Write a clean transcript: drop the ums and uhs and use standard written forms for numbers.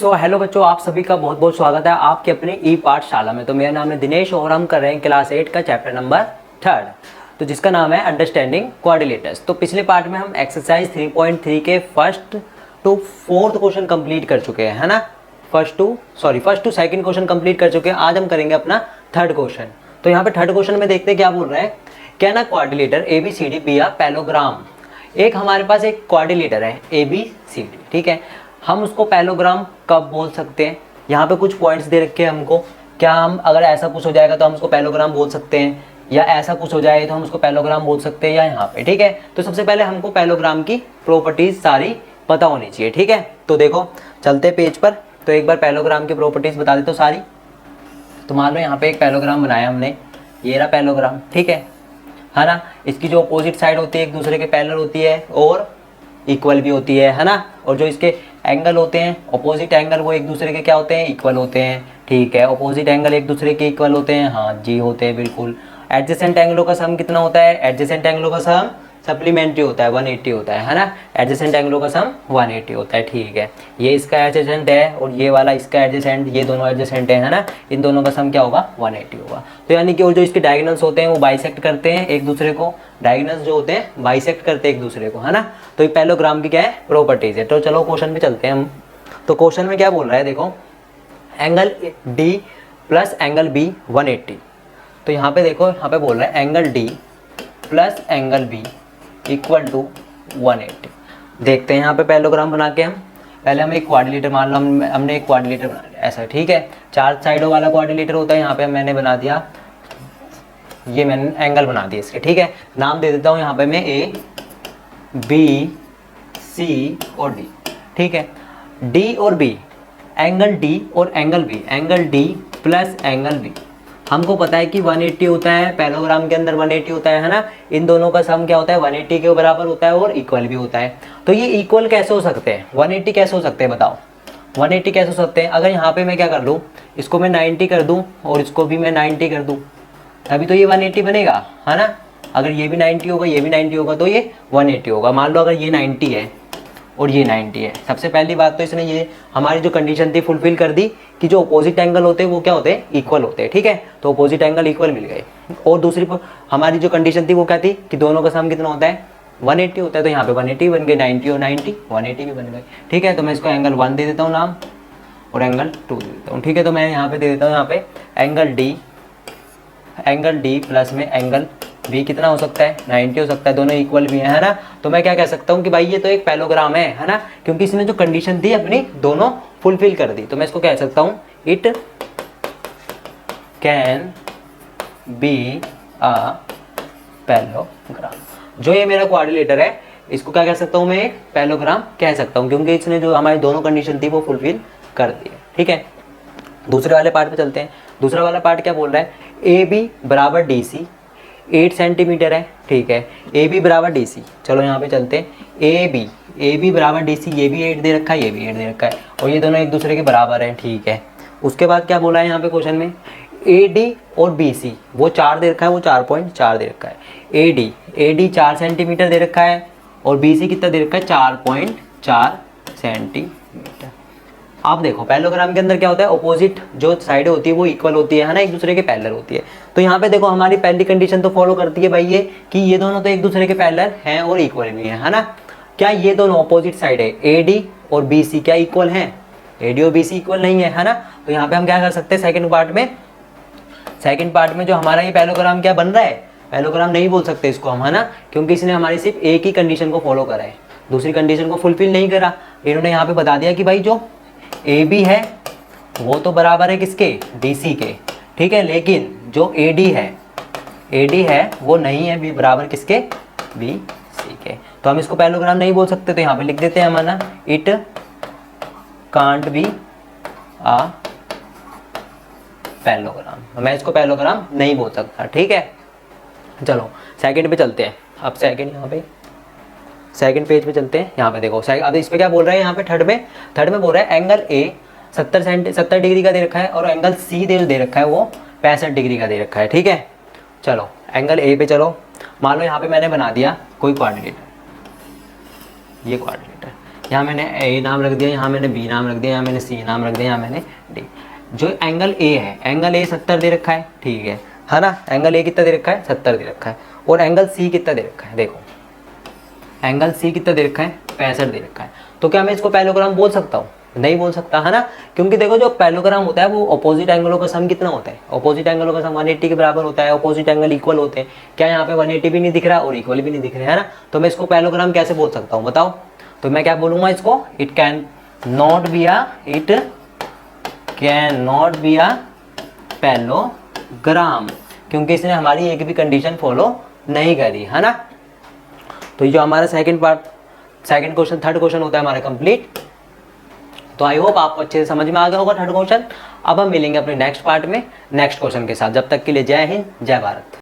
So hello बच्चों, आप सभी का बहुत बहुत स्वागत है आपके अपने ई पाठशाला में। तो मेरा नाम है दिनेश और हम कर रहे हैं क्लास 8 का चैप्टर नंबर 3, तो जिसका नाम है अंडरस्टैंडिंग क्वाड्रिलेटरल्स। तो पिछले पार्ट में हम एक्सरसाइज 3.3 के first to fourth question complete कर चुके हैं, है ना। First to second question complete कर चुके हैं। आज हम करेंगे अपना थर्ड क्वेश्चन। तो यहाँ पे थर्ड क्वेश्चन में देखते हैं क्या बोल रहे हैं। क्या ना quadrilateral ABCD B a parallelogram. एक हमारे पास एक क्वाड्रिलेटर है ABCD, ठीक है। हम उसको पैलोग्राम कब बोल सकते हैं। यहाँ पे कुछ पॉइंट्स दे रखे हैं हमको। क्या हम अगर ऐसा कुछ हो जाएगा तो हम उसको पैलोग्राम बोल सकते हैं, या ऐसा कुछ हो जाए तो हम उसको पैलोग्राम बोल सकते हैं, या यहाँ पे, ठीक है। तो सबसे पहले हमको पैलोग्राम की प्रॉपर्टीज सारी पता होनी चाहिए, ठीक है। तो देखो चलते पेज पर, तो एक बार पैलोग्राम की प्रॉपर्टीज बता देते हो सारी। तो मान लो यहाँ पे एक पैलोग्राम बनाया हमने, ये रहा पैलोग्राम, ठीक है ना। इसकी जो अपोजिट साइड होती है एक दूसरे के पैरेलल होती है और इक्वल भी होती है ना। और जो इसके एंगल होते हैं अपोजिट एंगल, वो एक दूसरे के क्या होते हैं, इक्वल होते हैं, ठीक है। अपोजिट एंगल एक दूसरे के इक्वल होते हैं, हाँ जी होते हैं बिल्कुल। एडजेसेंट एंगलों का सम कितना होता है, एडजेसेंट एंगलों का सम सप्लीमेंट्री होता है, 180 होता है ना। एडजेसेंट एंगलों का सम 180 होता है, ठीक है। ये इसका एडजेसेंट है और ये वाला इसका एडजेसेंट, ये दोनों एडजेसेंट है ना। इन दोनों का सम क्या होगा, 180 होगा। तो यानी कि वो जो इसके डायगोनल्स होते हैं वो बाइसेक्ट करते हैं एक दूसरे को, डायगोनल्स जो होते हैं बाइसेक्ट करते हैं एक दूसरे को, है ना। तो ये पैलोग्राम की क्या है, प्रॉपर्टीज है। तो चलो क्वेश्चन पे चलते हैं हम। तो क्वेश्चन में क्या बोल रहा है, देखो angle D plus angle B 180। तो यहाँ पे देखो, यहाँ पे बोल रहा है angle D plus angle B equal to 180। देखते हैं यहाँ पे पैलोग्राम बना के हम। पहले हम एक क्वाड्रिलेटर, मान लो हमने एक क्वाड्रिलेटर बना लिया ऐसा, ठीक है। 4 साइडों वाला क्वाड्रिलेटर होता है। यहाँ पे मैंने बना दिया, ये मैंने एंगल बना दिया इसके, ठीक है। नाम दे देता हूँ यहाँ पे मैं A B C और D, ठीक है। D और B, एंगल D और angle B, angle D plus angle B हमको पता है कि 180 होता है। पैलोग्राम के अंदर 180 होता है ना। इन दोनों का सम क्या होता है, 180 के बराबर होता है और इक्वल भी होता है। तो ये इक्वल कैसे हो सकते हैं, 180 कैसे हो सकते हैं बताओ। 180 कैसे हो सकते हैं, अगर यहाँ पे मैं क्या कर लूँ, इसको मैं 90 कर दूँ और इसको भी मैं 90 कर दूँ, तभी तो ये 180 बनेगा, है ना। अगर ये भी 90 होगा, ये भी 90 होगा, तो ये 180 होगा। मान लो अगर ये 90 है और ये 90 है। सबसे पहली बात तो इसने ये हमारी जो कंडीशन थी फुलफिल कर दी कि जो अपोजिट एंगल होते हैं वो क्या होते हैं, इक्वल होते हैं, ठीक है। तो अपोजिट एंगल इक्वल मिल गए। और दूसरी हमारी जो कंडीशन थी वो क्या थी कि दोनों का सम कितना होता है, 180 होता है। तो यहाँ पे 180 बन गए, 90 और 90 180 भी बन गए, ठीक है। तो मैं इसको एंगल 1 दे देता हूँ नाम और एंगल 2 दे देता हूँ, ठीक है। तो मैं यहाँ पे दे देता हूँ, यहाँ पे एंगल D प्लस में एंगल B कितना हो सकता है, 90 हो सकता है। दोनों इक्वल भी है ना। तो मैं क्या कह सकता हूँ कि भाई ये तो एक पैलोग्राम है ना, क्योंकि इसने जो कंडीशन थी अपनी दोनों फुलफिल कर दी। तो मैं इसको कह सकता हूँ it can be a parallelogram. जो ये मेरा क्वाड्रिलेटर है इसको क्या कह सकता हूँ, मैं एक पैलोग्राम कह सकता हूँ, क्योंकि इसने जो हमारी दोनों कंडीशन थी वो फुलफिल कर दी है, ठीक है। दूसरे वाले पार्ट पे चलते हैं। दूसरा वाला पार्ट क्या बोल रहा है, AB बराबर DC 8 सेंटीमीटर है, ठीक है। AB बराबर DC, चलो यहाँ पे चलते हैं। AB बराबर DC, ये भी 8 दे रखा है, ये भी 8 दे रखा है, और ये दोनों एक दूसरे के बराबर हैं, ठीक है। उसके बाद क्या बोला है यहाँ पे क्वेश्चन में, AD और BC वो 4 दे रखा है, वो 4.4 दे रखा है। AD 4 सेंटीमीटर दे रखा है और BC कितना दे रखा है, 4.4 सेंटीमीटर। आप देखो पैलोग्राम के अंदर क्या होता है, अपोजिट जो साइड होती है वो इक्वल होती है ना, एक दूसरे के पैरेलल होती है। तो यहाँ पे देखो हमारी पहली कंडीशन तो फॉलो करती है भाई ये कि ये दोनों तो एक दूसरे के पैरेलल हैं और इक्वल भी हैं, है ना। क्या ये दोनों अपोजिट साइड है AD और BC क्या इक्वल हैं, AD और BC इक्वल नहीं है ना। तो यहाँ पे हम क्या कर सकते हैं, सेकेंड पार्ट में जो हमारा ये पैलोग्राम क्या बन रहा है, पैलोग्राम नहीं बोल सकते इसको हम, है ना, क्योंकि इसने हमारी सिर्फ एक ही कंडीशन को फॉलो करा है, दूसरी कंडीशन को फुलफिल नहीं करा। इन्होंने यहाँ पे बता दिया कि भाई जो AB है वो तो बराबर है किसके, BC के, ठीक है। लेकिन जो AD है वो नहीं है भी बराबर किसके, BC के। तो हम इसको पैलोग्राम नहीं बोल सकते। तो यहाँ पे लिख देते हैं हमारा it can't be a parallelogram. मैं इसको पैलोग्राम नहीं बोल सकता, ठीक है। चलो सेकंड पे चलते हैं। अब सेकंड पेज पे चलते हैं। यहाँ पे देखो अब इस पे क्या बोल रहा है, यहाँ पे थर्ड में बोल रहा है एंगल A 70 डिग्री का दे रखा है और एंगल C दे रखा है वो 65 डिग्री का दे रखा है, ठीक है। चलो एंगल A पे चलो। मान लो यहाँ पे मैंने बना दिया कोई क्वाड्रिलेटर, ये क्वाड्रिलेटर, यहाँ मैंने ए नाम रख दिया, यहाँ मैंने बी नाम रख दिया, यहाँ मैंने सी नाम रख दिया, यहाँ मैंने डी। जो एंगल ए है, एंगल ए 70 दे रखा है, ठीक है ना। एंगल ए कितना दे रखा है, 70 दे रखा है। और एंगल सी कितना दे रखा है, देखो एंगल सी कितना दे रखा है, 65 दे रखा है। तो क्या मैं इसको पैरेललोग्राम बोल सकता हूँ? नहीं बोल सकता, है ना, क्योंकि देखो जो पैरेललोग्राम होता है वो अपोजिट एंगलों का सम कितना होता है, अपोजिट एंगलों का सम 180 के बराबर होता है, अपोजिट एंगल इक्वल होते हैं। क्या यहाँ पे 180 भी नहीं दिख रहा और इक्वल भी नहीं दिख रहा है ना, तो मैं इसको पैरेललोग्राम कैसे बोल सकता हूँ बताओ? तो मैं क्या बोलूँगा इसको, it can not be a parallelogram, क्योंकि इसने हमारी एक भी कंडीशन फॉलो नहीं करी, है ना। तो ये जो हमारा सेकंड क्वेश्चन, थर्ड क्वेश्चन होता है हमारा कंप्लीट। तो आई होप आपको अच्छे से समझ में आ गया होगा थर्ड क्वेश्चन। अब हम मिलेंगे अपने नेक्स्ट पार्ट में नेक्स्ट क्वेश्चन के साथ। जब तक के लिए जय हिंद, जय भारत।